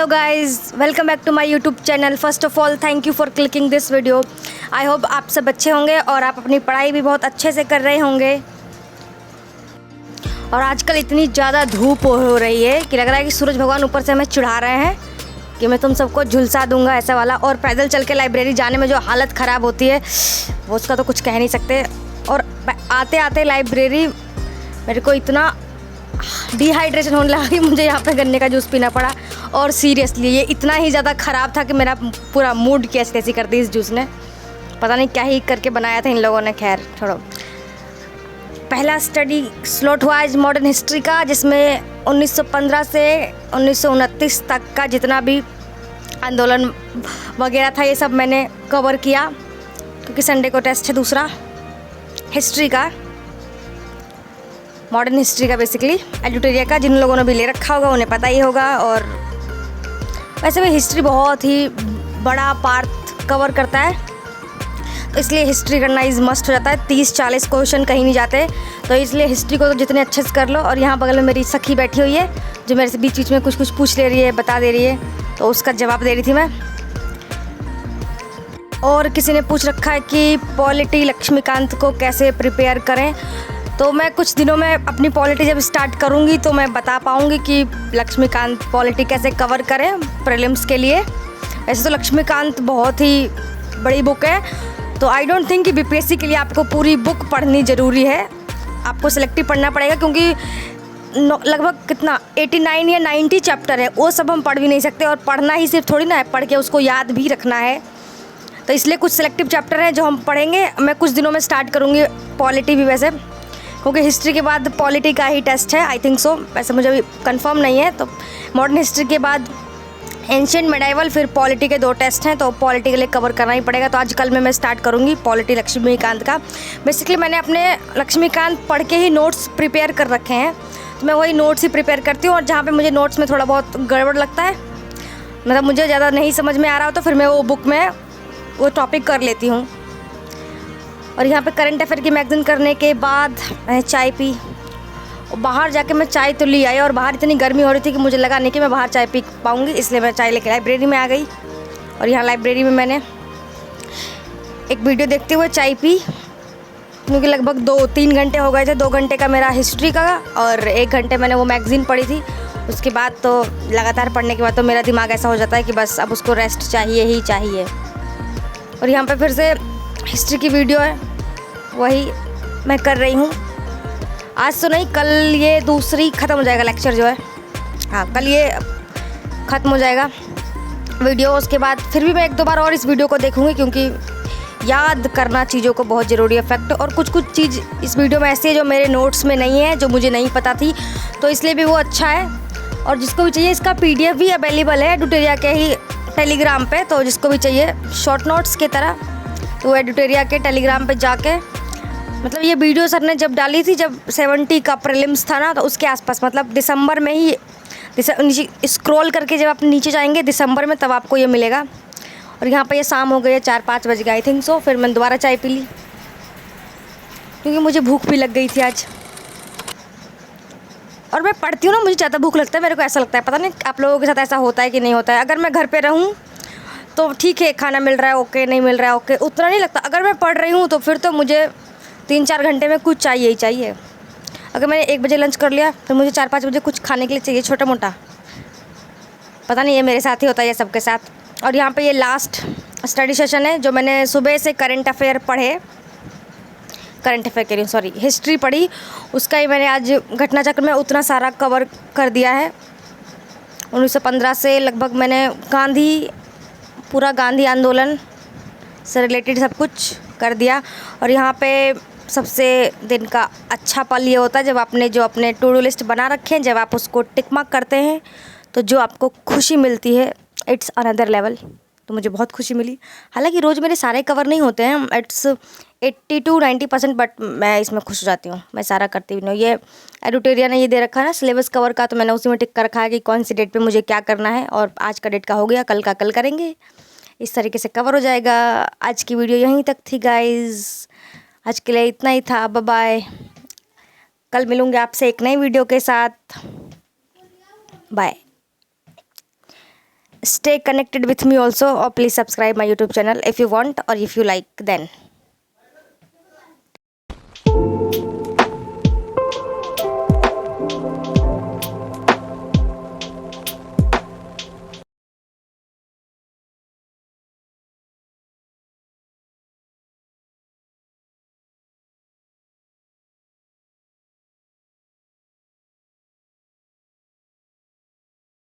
Hello guys, welcome back to my YouTube channel. First of all thank you for clicking this video. I hope आप सब अच्छे होंगे और आप अपनी पढ़ाई भी बहुत अच्छे से कर रहे होंगे। और आजकल इतनी ज़्यादा धूप हो रही है कि लग रहा है कि सूरज भगवान ऊपर से हमें चिढ़ा रहे हैं कि मैं तुम सबको झुलसा दूंगा, ऐसा वाला। और पैदल चल के लाइब्रेरी जाने में जो हालत ख़राब होती है वो उसका तो कुछ कह नहीं सकते। और आते आते लाइब्रेरी मेरे को इतना डिहाइड्रेशन होने लगा कि मुझे यहाँ पे गन्ने का जूस पीना पड़ा। और सीरियसली ये इतना ही ज़्यादा ख़राब था कि मेरा पूरा मूड कैसी तैसी कर दी इस जूस ने। पता नहीं क्या ही करके बनाया था इन लोगों ने। खैर छोड़ो। पहला स्टडी स्लॉट हुआ आज मॉडर्न हिस्ट्री का, जिसमें 1915 से 1929 तक का जितना भी आंदोलन वगैरह था ये सब मैंने कवर किया, क्योंकि संडे को टेस्ट है दूसरा हिस्ट्री का, मॉडर्न हिस्ट्री का, बेसिकली एडिटोरिया का। जिन लोगों ने भी ले रखा होगा उन्हें पता ही होगा। और वैसे भी हिस्ट्री बहुत ही बड़ा पार्ट कवर करता है, तो इसलिए हिस्ट्री करना इज़ मस्ट हो जाता है। 30-40 क्वेश्चन कहीं नहीं जाते, तो इसलिए हिस्ट्री को तो जितने अच्छे से कर लो। और यहाँ बगल में मेरी सखी बैठी हुई है जो मेरे से बीच बीच में कुछ कुछ पूछ ले रही है, बता दे रही है, तो उसका जवाब दे रही थी मैं। और किसी ने पूछ रखा है कि पॉलिटी लक्ष्मीकांत को कैसे प्रिपेयर करें, तो मैं कुछ दिनों में अपनी पॉलिटी जब स्टार्ट करूंगी तो मैं बता पाऊंगी कि लक्ष्मीकांत पॉलिटी कैसे कवर करें प्रीलिम्स के लिए। वैसे तो लक्ष्मीकांत बहुत ही बड़ी बुक है, तो आई डोंट थिंक कि बीपीएससी के लिए आपको पूरी बुक पढ़नी ज़रूरी है। आपको सेलेक्टिव पढ़ना पड़ेगा, क्योंकि लगभग कितना 89 या 90 चैप्टर है, वो सब हम पढ़ भी नहीं सकते। और पढ़ना ही सिर्फ थोड़ी ना है, पढ़ के उसको याद भी रखना है। तो इसलिए कुछ सेलेक्टिव चैप्टर हैं जो हम पढ़ेंगे। मैं कुछ दिनों में स्टार्ट करूँगी पॉलिटी भी, वैसे क्योंकि हिस्ट्री के बाद पॉलिटी का ही टेस्ट है, आई थिंक सो। वैसे मुझे अभी कंफर्म नहीं है। तो मॉडर्न हिस्ट्री के बाद एंशिएंट मेडाइवल, फिर पॉलिटी के 2 टेस्ट हैं, तो पॉलिटी के लिए कवर करना ही पड़ेगा। तो आजकल में मैं स्टार्ट करूँगी पॉलिटी लक्ष्मीकांत का। बेसिकली मैंने अपने लक्ष्मीकांत पढ़ के ही नोट्स प्रिपेयर कर रखे हैं, तो मैं वही नोट्स ही प्रिपेयर करती हूँ। और जहाँ पर मुझे नोट्स में थोड़ा बहुत गड़बड़ लगता है, मतलब मुझे ज़्यादा नहीं समझ में आ रहा हो, तो फिर मैं वो बुक में वो टॉपिक कर लेती हूँ। और यहाँ पे करंट अफेयर की मैगज़ीन करने के बाद मैं चाय पी। और बाहर जाके मैं चाय तो ली आई, और बाहर इतनी गर्मी हो रही थी कि मुझे लगा नहीं कि मैं बाहर चाय पी पाऊँगी, इसलिए मैं चाय लेके लाइब्रेरी में आ गई। और यहाँ लाइब्रेरी में मैंने एक वीडियो देखते हुए चाय पी, क्योंकि लगभग 2-3 घंटे हो गए थे। 2 घंटे का मेरा हिस्ट्री का और 1 घंटे मैंने वो मैगज़ीन पढ़ी थी। उसके बाद तो लगातार पढ़ने के बाद तो मेरा दिमाग ऐसा हो जाता है कि बस अब उसको रेस्ट चाहिए ही चाहिए। और यहाँ पर फिर से हिस्ट्री की वीडियो है, वही मैं कर रही हूँ। आज तो नहीं, कल ये दूसरी ख़त्म हो जाएगा लेक्चर जो है। हाँ, कल ये ख़त्म हो जाएगा वीडियो। उसके बाद फिर भी मैं 1-2 बार और इस वीडियो को देखूँगी, क्योंकि याद करना चीज़ों को बहुत ज़रूरी है, फैक्ट। और कुछ चीज़ इस वीडियो में ऐसी है जो मेरे नोट्स में नहीं है, जो मुझे नहीं पता थी, तो इसलिए भी वो अच्छा है। और जिसको भी चाहिए, इसका PDF भी अवेलेबल है एडिटोरिया के ही टेलीग्राम पे, तो जिसको भी चाहिए शॉर्ट नोट्स की तरह, तो एडिटोरिया के टेलीग्राम पे जाके, मतलब ये वीडियो सर ने जब डाली थी, जब 70 का प्रीलिम्स था ना, तो उसके आसपास, मतलब दिसंबर में ही, नीचे स्क्रॉल करके जब आप नीचे जाएंगे दिसंबर में, तब आपको ये मिलेगा। और यहाँ पे ये शाम हो गई है, 4-5 बज गए आई थिंक सो। फिर मैंने दोबारा चाय पी ली, क्योंकि मुझे भूख भी लग गई थी आज। और मैं पढ़ती हूँ ना, मुझे ज़्यादा भूख लगता है, मेरे को ऐसा लगता है। पता नहीं आप लोगों के साथ ऐसा होता है कि नहीं होता है। अगर मैं घर पे रहूँ तो ठीक है, खाना मिल रहा है ओके, नहीं मिल रहा है ओके, उतना नहीं लगता। अगर मैं पढ़ रही हूँ तो फिर तो मुझे 3-4 घंटे में कुछ चाहिए ही चाहिए। अगर मैंने 1 बजे लंच कर लिया, फिर मुझे 4-5 बजे कुछ खाने के लिए चाहिए, छोटा मोटा। पता नहीं, ये मेरे साथ ही होता है, ये सबके साथ। और यहाँ पे ये लास्ट स्टडी सेशन है, जो मैंने सुबह से करंट अफेयर पढ़े, करंट अफेयर के लिए सॉरी, हिस्ट्री पढ़ी, उसका ही मैंने आज घटनाचक्र में उतना सारा कवर कर दिया है। 1915 से लगभग मैंने पूरा गांधी आंदोलन से रिलेटेड सब कुछ कर दिया। और यहाँ पे सबसे दिन का अच्छा पल ये होता है जब आपने जो अपने टू डू लिस्ट बना रखे हैं, जब आप उसको टिक मार्क करते हैं, तो जो आपको खुशी मिलती है, इट्स अनदर लेवल। तो मुझे बहुत खुशी मिली। हालांकि रोज़ मेरे सारे कवर नहीं होते हैं, इट्स 80-90%, बट मैं इसमें खुश हो जाती हूँ, मैं सारा करती भी नहीं। ये एडिटोरिया ने ये दे रखा है ना सिलेबस कवर का, तो मैंने उसी में टिक कर रखा है कि कौन सी डेट पे मुझे क्या करना है। और आज का डेट का हो गया, कल का कल करेंगे, इस तरीके से कवर हो जाएगा। आज की वीडियो यहीं तक थी गाइज़, आज के लिए इतना ही था। बाय बाय, कल मिलूँगी आपसे एक नई वीडियो के साथ। Bye. stay connected with me also, or please subscribe my YouTube channel if you want or if you like then.